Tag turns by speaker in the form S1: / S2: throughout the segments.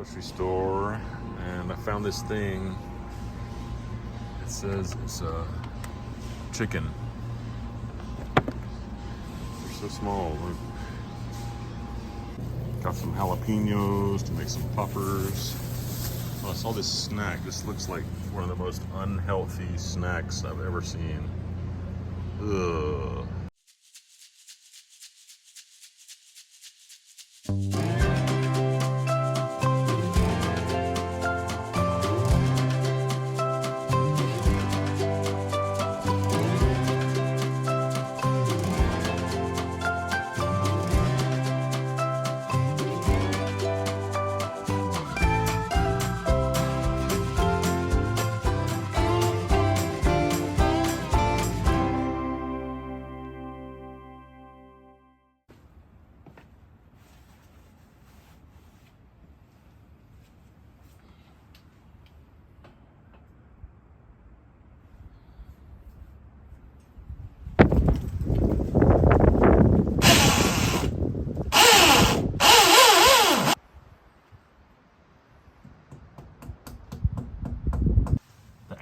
S1: grocery store, and I found this thing. It says it's a chicken. They're so small. Look. Got some jalapenos to make some poppers. Oh, I saw this snack. This looks like one of the most unhealthy snacks I've ever seen. Ugh.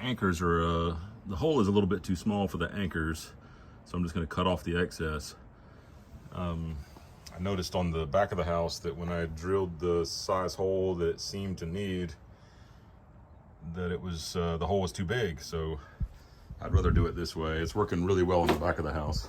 S1: Anchors are, the hole is a little bit too small for the anchors, so I'm just going to cut off the excess. I noticed on the back of the house that when I drilled the size hole that it seemed to need, that it was, the hole was too big, so I'd rather do it this way. It's working really well in the back of the house.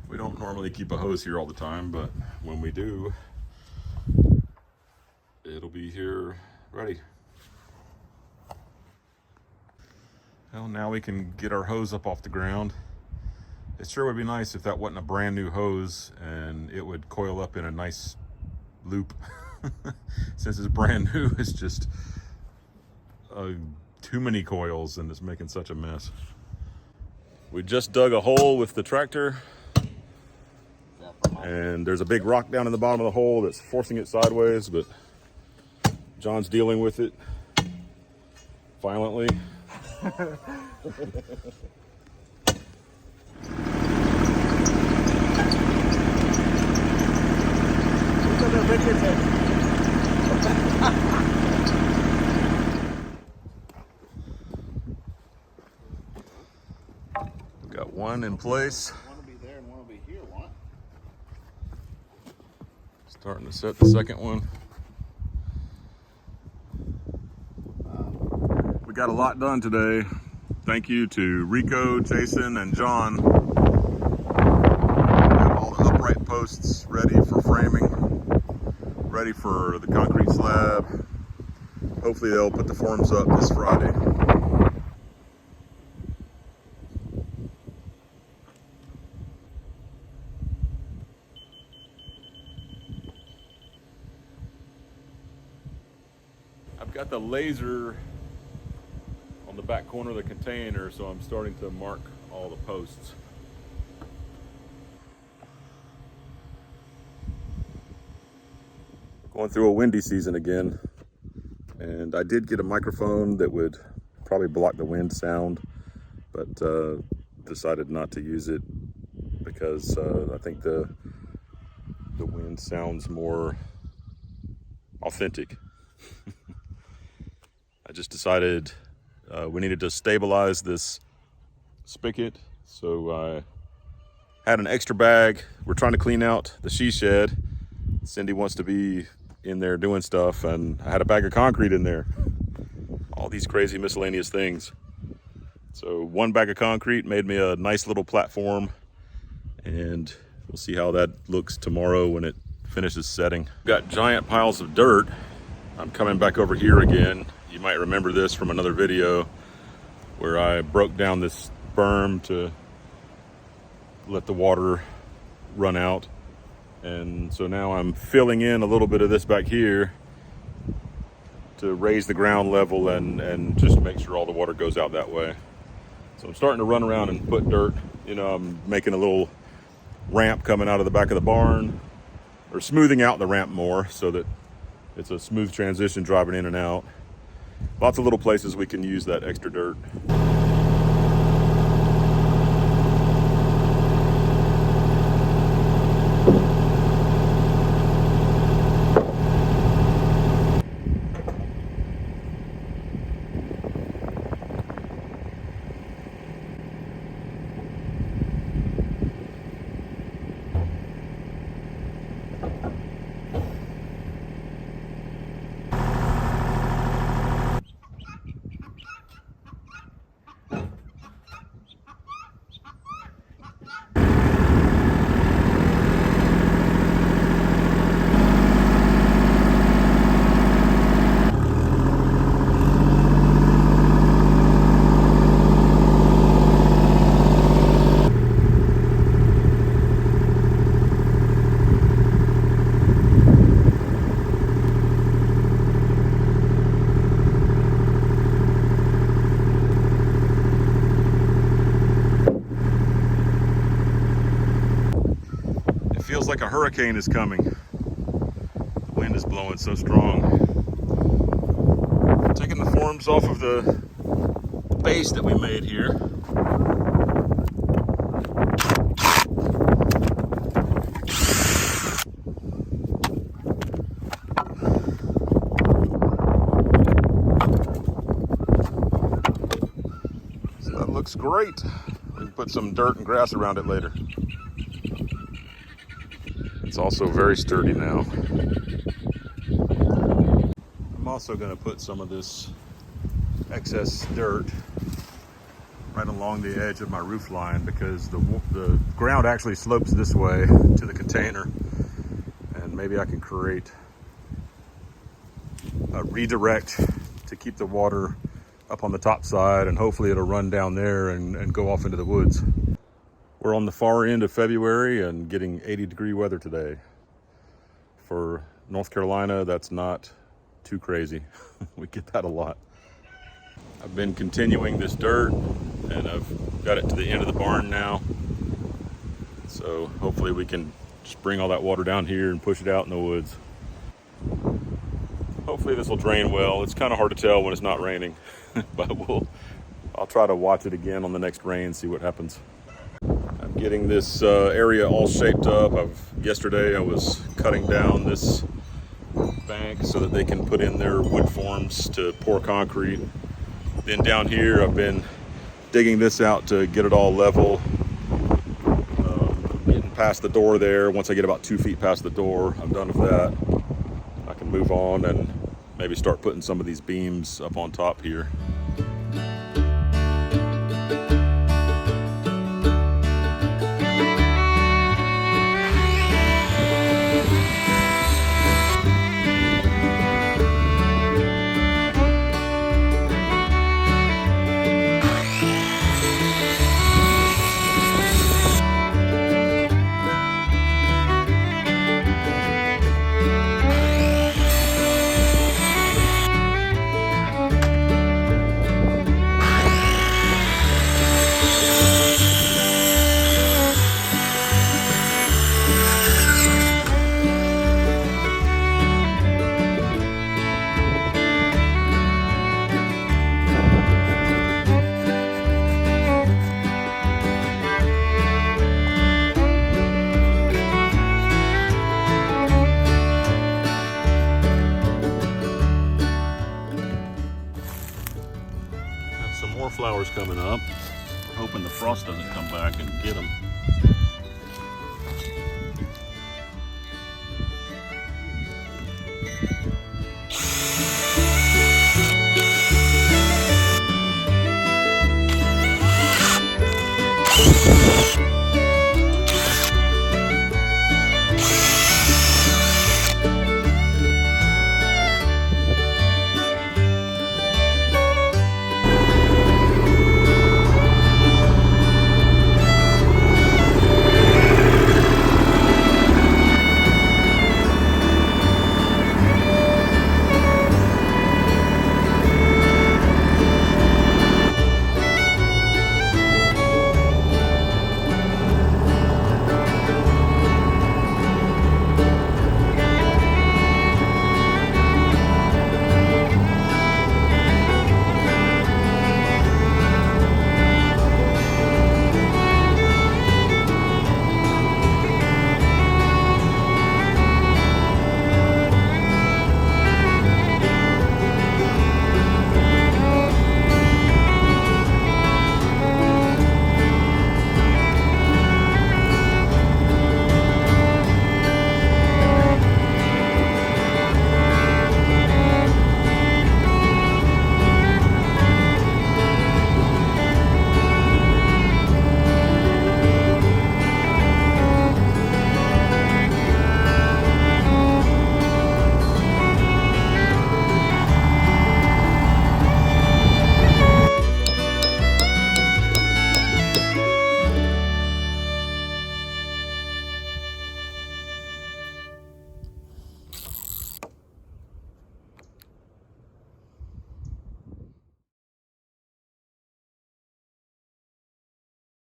S1: We don't normally keep a hose here all the time, but when we do, it'll be here ready. Well, now we can get our hose up off the ground. It sure would be nice if that wasn't a brand new hose and it would coil up in a nice loop. Since it's brand new, it's just too many coils and it's making such a mess. We just dug a hole with the tractor, and there's a big rock down in the bottom of the hole that's forcing it sideways, but John's dealing with it violently. Got one in place.
S2: One will be there and one will be here. What?
S1: Starting to set the second one. We got a lot done today. Thank you to Rico, Jason, and John. We have all the upright posts ready for framing, ready for the concrete slab. Hopefully they'll put the forms up this Friday. I've got the laser on the back corner of the container, so I'm starting to mark all the posts. Going through a windy season again, and I did get a microphone that would probably block the wind sound, but decided not to use it because I think the wind sounds more authentic. I just decided we needed to stabilize this spigot, so I had an extra bag. We're trying to clean out the she shed. Cindy wants to be in there doing stuff, and I had a bag of concrete in there. All these crazy miscellaneous things. So one bag of concrete made me a nice little platform, and we'll see how that looks tomorrow when it finishes setting. Got giant piles of dirt. I'm coming back over here again. You might remember this from another video where I broke down this berm to let the water run out. And so now I'm filling in a little bit of this back here to raise the ground level and just make sure all the water goes out that way. So I'm starting to run around and put dirt. You know, I'm making a little ramp coming out of the back of the barn, or smoothing out the ramp more so that it's a smooth transition driving in and out. Lots of little places we can use that extra dirt. Feels like a hurricane is coming. The wind is blowing so strong. Taking the forms off of the base that we made here. So that looks great. We can put some dirt and grass around it later. It's also very sturdy now. I'm also going to put some of this excess dirt right along the edge of my roof line, because the ground actually slopes this way to the container, and maybe I can create a redirect to keep the water up on the top side, and hopefully it'll run down there and go off into the woods. We're on the far end of February and getting 80-degree weather today. For North Carolina, that's not too crazy. We get that a lot. I've been continuing this dirt, and I've got it to the end of the barn now. So hopefully we can just bring all that water down here and push it out in the woods. Hopefully this will drain well. It's kind of hard to tell when it's not raining, but I'll try to watch it again on the next rain, see what happens. I'm getting this area all shaped up. Yesterday I was cutting down this bank so that they can put in their wood forms to pour concrete. Then down here I've been digging this out to get it all level. Getting past the door there. Once I get about 2 feet past the door, I'm done with that. I can move on and maybe start putting some of these beams up on top here. More flowers coming up. We're hoping the frost doesn't come back and get them.